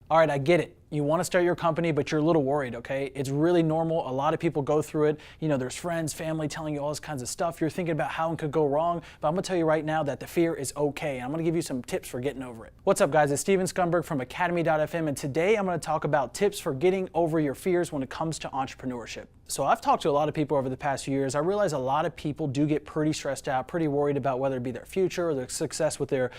All right, I get it. You want to start your company, but you're a little worried, okay? It's really normal. A lot of people go through it. You know, there's friends, family telling you all this kinds of stuff. You're thinking about how it could go wrong, but I'm going to tell you right now that the fear is okay. I'm going to give you some tips for getting over it. What's up, guys? It's Skunberg from Academy.fm, and today I'm going to talk about tips for getting over your fears when it comes to entrepreneurship. So I've talked to a lot of people over the past few years. I realize a lot of people do get pretty stressed out, pretty worried about whether it be their future or their success with their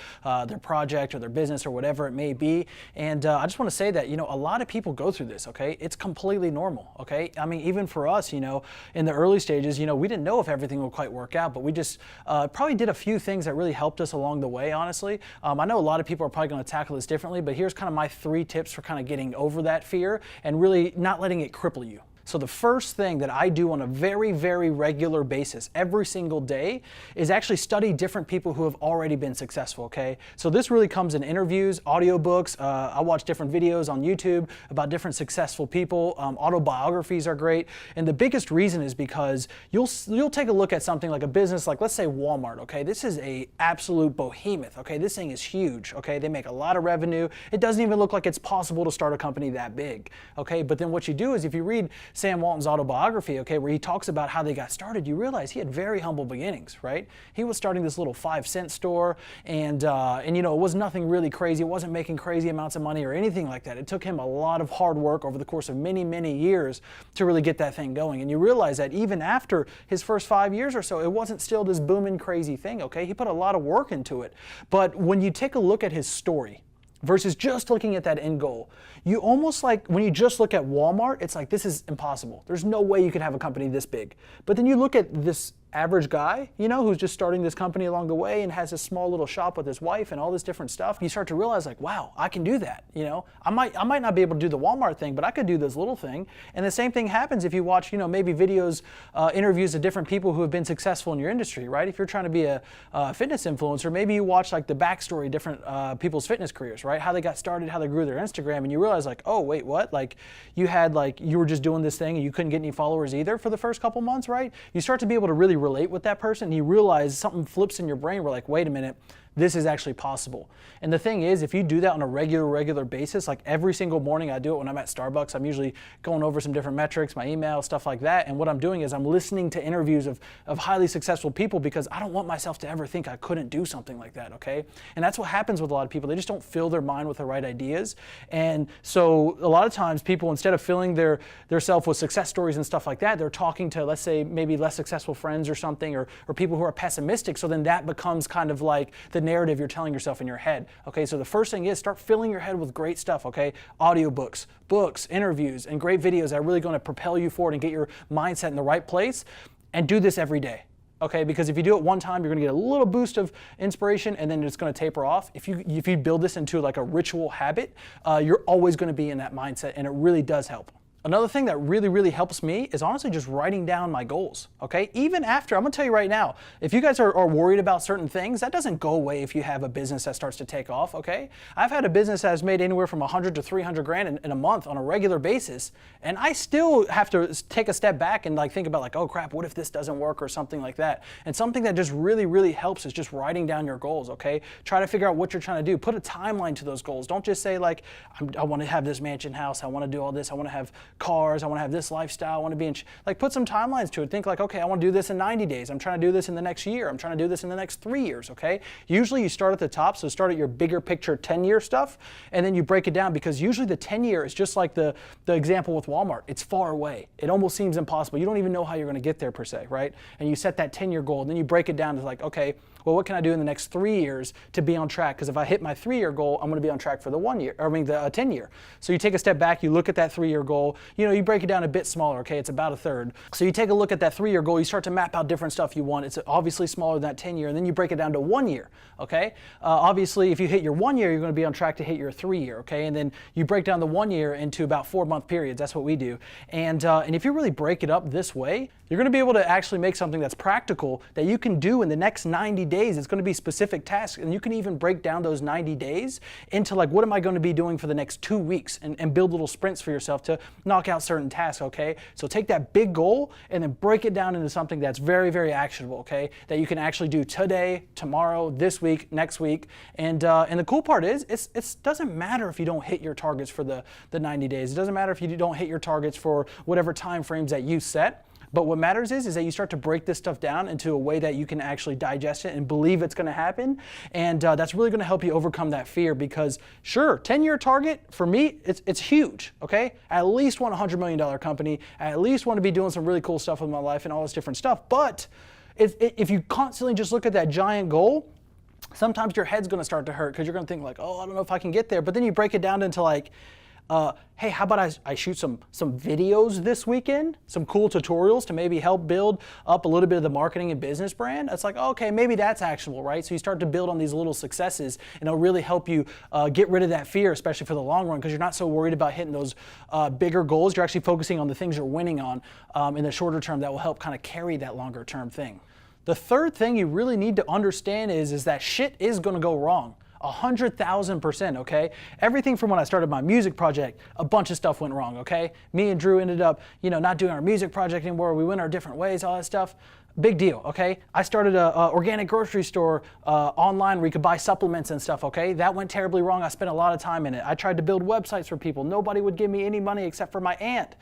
project or their business or whatever it may be. And I just want to say that, you know, a lot of people go through this, okay? It's completely normal, okay? I mean, even for us, you know, in the early stages, you know, we didn't know if everything would quite work out, but we just probably did a few things that really helped us along the way, honestly. I know a lot of people are probably going to tackle this differently, but here's kind of my 3 tips for kind of getting over that fear and really not letting it cripple you. So the first thing that I do on a very, very regular basis, every single day, is actually study different people who have already been successful, okay? So this really comes in interviews, audiobooks. I watch different videos on YouTube about different successful people. Autobiographies are great. And the biggest reason is because you'll take a look at something like a business, like let's say Walmart, okay? This is a absolute behemoth, okay? This thing is huge, okay? They make a lot of revenue. It doesn't even look like it's possible to start a company that big, okay? But then what you do is if you read Sam Walton's autobiography, okay, where he talks about how they got started, you realize he had very humble beginnings, right? He was starting this little 5-cent store, and you know, it was nothing really crazy. It wasn't making crazy amounts of money or anything like that. It took him a lot of hard work over the course of many, many years to really get that thing going. And you realize that even after his first 5 years or so, it wasn't still this booming crazy thing, okay? He put a lot of work into it. But when you take a look at his story, versus just looking at that end goal, you almost like, when you just look at Walmart, it's like, this is impossible. There's no way you could have a company this big. But then you look at this average guy, you know, who's just starting this company along the way and has a small little shop with his wife and all this different stuff. You start to realize like, wow, I can do that. You know, I might not be able to do the Walmart thing, but I could do this little thing. And the same thing happens if you watch, you know, maybe videos, interviews of different people who have been successful in your industry, right? If you're trying to be a fitness influencer, maybe you watch like the backstory of different people's fitness careers, right? How they got started, how they grew their Instagram, and you realize like, oh, wait, what? Like you were just doing this thing and you couldn't get any followers either for the first couple months, right? You start to be able to really relate with that person, and you realize something flips in your brain. We're like, wait a minute, this is actually possible. And the thing is, if you do that on a regular basis, like every single morning, I do it when I'm at Starbucks. I'm usually going over some different metrics, my email, stuff like that. And what I'm doing is I'm listening to interviews of highly successful people because I don't want myself to ever think I couldn't do something like that, okay? And that's what happens with a lot of people. They just don't fill their mind with the right ideas. And so a lot of times people, instead of filling their self with success stories and stuff like that, they're talking to, let's say, maybe less successful friends or something, or people who are pessimistic. So then that becomes kind of like the narrative you're telling yourself in your head. Okay, so the first thing is start filling your head with great stuff, okay? Audiobooks, books, interviews, and great videos that are really going to propel you forward and get your mindset in the right place. And do this every day. Okay, because if you do it one time, you're going to get a little boost of inspiration, and then it's going to taper off. If you build this into like a ritual habit, you're always going to be in that mindset, and it really does help. Another thing that really helps me is honestly just writing down my goals, okay? Even after, I'm gonna tell you right now, if you guys are worried about certain things, that doesn't go away if you have a business that starts to take off, okay? I've had a business that has made anywhere from 100 to 300 grand in a month on a regular basis, and I still have to take a step back and like think about like, oh crap, what if this doesn't work or something like that? And something that just really helps is just writing down your goals, okay? Try to figure out what you're trying to do. Put a timeline to those goals. Don't just say like, I wanna have this mansion house, I wanna do all this, I wanna have cars, I want to have this lifestyle, I want to be in, like put some timelines to it. Think like, okay, I want to do this in 90 days. I'm trying to do this in the next year. I'm trying to do this in the next 3 years, okay? Usually you start at the top, so start at your bigger picture 10-year stuff, and then you break it down because usually the 10-year is just like the example with Walmart. It's far away. It almost seems impossible. You don't even know how you're going to get there per se, right? And you set that 10-year goal, and then you break it down to like, okay, well, what can I do in the next 3 years to be on track? Because if I hit my 3-year goal, I'm going to be on track for the 10-year. So you take a step back, you look at that 3-year goal, you know, you break it down a bit smaller, okay? It's about a third. So you take a look at that 3-year goal, you start to map out different stuff you want. It's obviously smaller than that 10-year, and then you break it down to 1 year, okay? Obviously, if you hit your 1 year, you're going to be on track to hit your 3-year, okay? And then you break down the 1 year into about 4-month periods. That's what we do. And if you really break it up this way, You're going to be able to actually make something that's practical that you can do in the next 90 days. It's going to be specific tasks, and you can even break down those 90 days into like, what am I going to be doing for the next 2 weeks, and build little sprints for yourself to knock out certain tasks, okay? So take that big goal and then break it down into something that's very, very actionable, okay? That you can actually do today, tomorrow, this week, next week. And the cool part is, it doesn't matter if you don't hit your targets for the 90 days. It doesn't matter if you don't hit your targets for whatever time frames that you set. But what matters is that you start to break this stuff down into a way that you can actually digest it and believe it's going to happen. And that's really going to help you overcome that fear, because sure, 10-year target, for me, it's huge, okay? I at least want a $100 million company. I at least want to be doing some really cool stuff with my life and all this different stuff. But if you constantly just look at that giant goal, sometimes your head's going to start to hurt, because you're going to think like, oh, I don't know if I can get there. But then you break it down into like, hey, how about I shoot some videos this weekend, some cool tutorials to maybe help build up a little bit of the marketing and business brand. It's like, okay, maybe that's actionable, right? So you start to build on these little successes, and it'll really help you get rid of that fear, especially for the long run, because you're not so worried about hitting those bigger goals. You're actually focusing on the things you're winning on in the shorter term that will help kind of carry that longer term thing. The third thing you really need to understand is that shit is going to go wrong. 100,000%, okay? Everything from when I started my music project, a bunch of stuff went wrong, okay? Me and Drew ended up, not doing our music project anymore. We went our different ways, all that stuff. Big deal, okay? I started a organic grocery store online where you could buy supplements and stuff, okay? That went terribly wrong. I spent a lot of time in it. I tried to build websites for people. Nobody would give me any money except for my aunt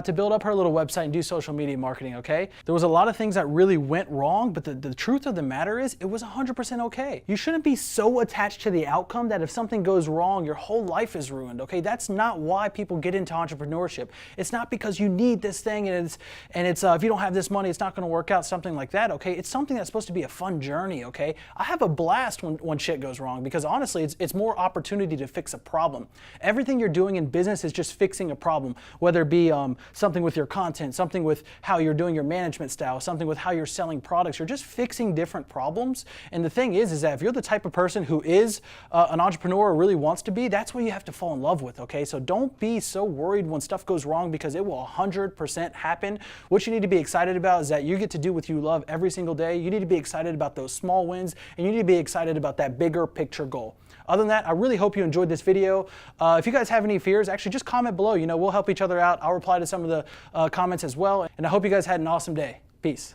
to build up her little website and do social media marketing, okay? There was a lot of things that really went wrong, but the truth of the matter is it was 100% okay. You shouldn't be so attached to the outcome that if something goes wrong, your whole life is ruined, okay? That's not why people get into entrepreneurship. It's not because you need this thing and it's if you don't have this money, it's not gonna work out, something like that, okay? It's something that's supposed to be a fun journey, okay? I have a blast when shit goes wrong, because honestly, it's more opportunity to fix a problem. Everything you're doing in business is just fixing a problem, whether it be something with your content, something with how you're doing your management style, something with how you're selling products. You're just fixing different problems. And the thing is that if you're the type of person who is an entrepreneur or really wants to be, that's what you have to fall in love with, okay? So don't be so worried when stuff goes wrong, because it will 100% happen. What you need to be excited about is that you get to do what you love every single day. You need to be excited about those small wins, and you need to be excited about that bigger picture goal. Other than that, I really hope you enjoyed this video. If you guys have any fears, actually just comment below. We'll help each other out. I'll reply to some of the comments as well. And I hope you guys had an awesome day. Peace.